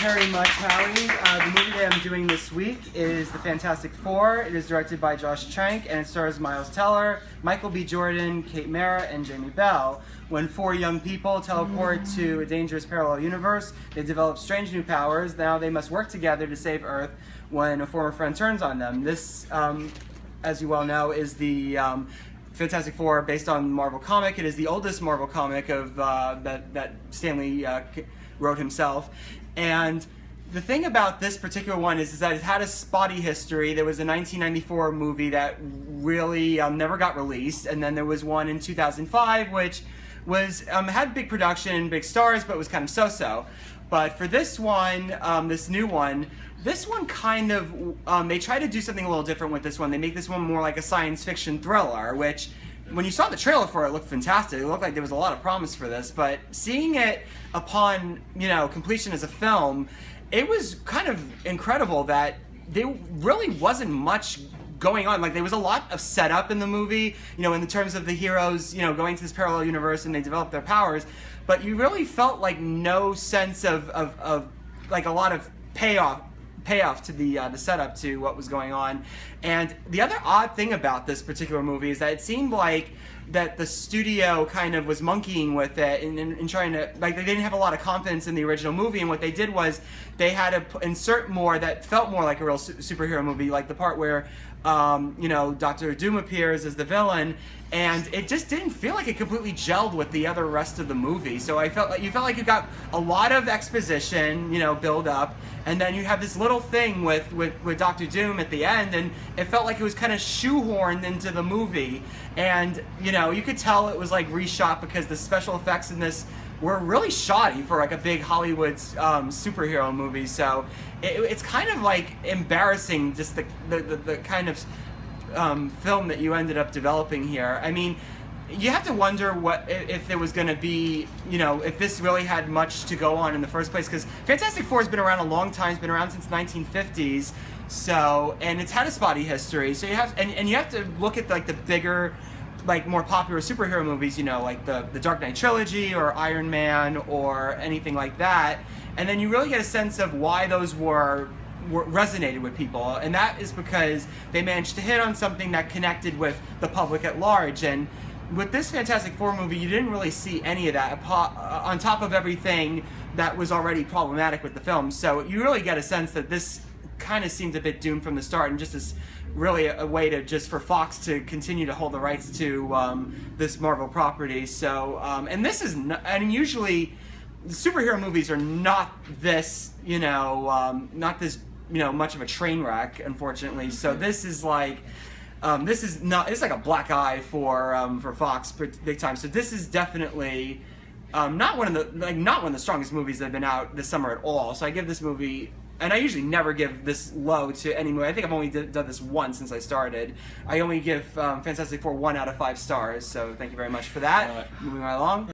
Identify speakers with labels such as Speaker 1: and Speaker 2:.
Speaker 1: very much, Howie. The movie that I'm doing this week is The Fantastic Four. It is directed by Josh Trank and it stars Miles Teller, Michael B. Jordan, Kate Mara, and Jamie Bell. When four young people teleport to a dangerous parallel universe, they develop strange new powers. Now they must work together to save Earth when a former friend turns on them. This, as you well know, is the Fantastic Four based on Marvel comic. It is the oldest Marvel comic of that Stan Lee wrote himself. And the thing about this particular one is that it had a spotty history. There was a 1994 movie that really never got released, and then there was one in 2005 which was had big production, big stars, but was kind of so-so. But for this one, this new one, kind of, they try to do something a little different with this one. They make this one more like a science fiction thriller, which, when you saw the trailer for it, looked fantastic. It looked like there was a lot of promise for this, but seeing it upon, completion as a film, it was kind of incredible that there really wasn't much going on. Like, there was a lot of setup in the movie, in terms of the heroes, going to this parallel universe and they develop their powers, but you really felt like no sense of like a lot of payoff to the setup to what was going on. And the other odd thing about this particular movie is that it seemed like that the studio kind of was monkeying with it and trying to, like, they didn't have a lot of confidence in the original movie, and what they did was they had to insert more that felt more like a real superhero movie, like the part where Dr. Doom appears as the villain, and it just didn't feel like it completely gelled with the other rest of the movie. So you felt like you got a lot of exposition, build up, and then you have this little thing with Dr. Doom at the end, and it felt like it was kind of shoehorned into the movie. And you could tell it was like reshot because the special effects in this were really shoddy for like a big Hollywood superhero movie. So it's kind of like embarrassing, just the kind of film that you ended up developing here. I mean, you have to wonder if there was going to be, if this really had much to go on in the first place, because Fantastic Four has been around a long time. It's been around since 1950s. So, and it's had a spotty history. So you have, and you have to look at like the bigger, like more popular superhero movies, like the Dark Knight trilogy or Iron Man or anything like that, and then you really get a sense of why those were resonated with people, and that is because they managed to hit on something that connected with the public at large. And with this Fantastic Four movie, you didn't really see any of that on top of everything that was already problematic with the film. So you really get a sense that this kind of seemed a bit doomed from the start, and just as really a way to just for Fox to continue to hold the rights to this Marvel property. So and this is usually the superhero movies are not this not this much of a train wreck, unfortunately. So this is like it's like a black eye for Fox big time. So this is definitely not one of the strongest movies that have been out this summer at all. So I give this movie, and I usually never give this low to any movie. I think I've only done this once since I started. I only give Fantastic Four 1 out of 5 stars. So thank you very much for that. Moving right along.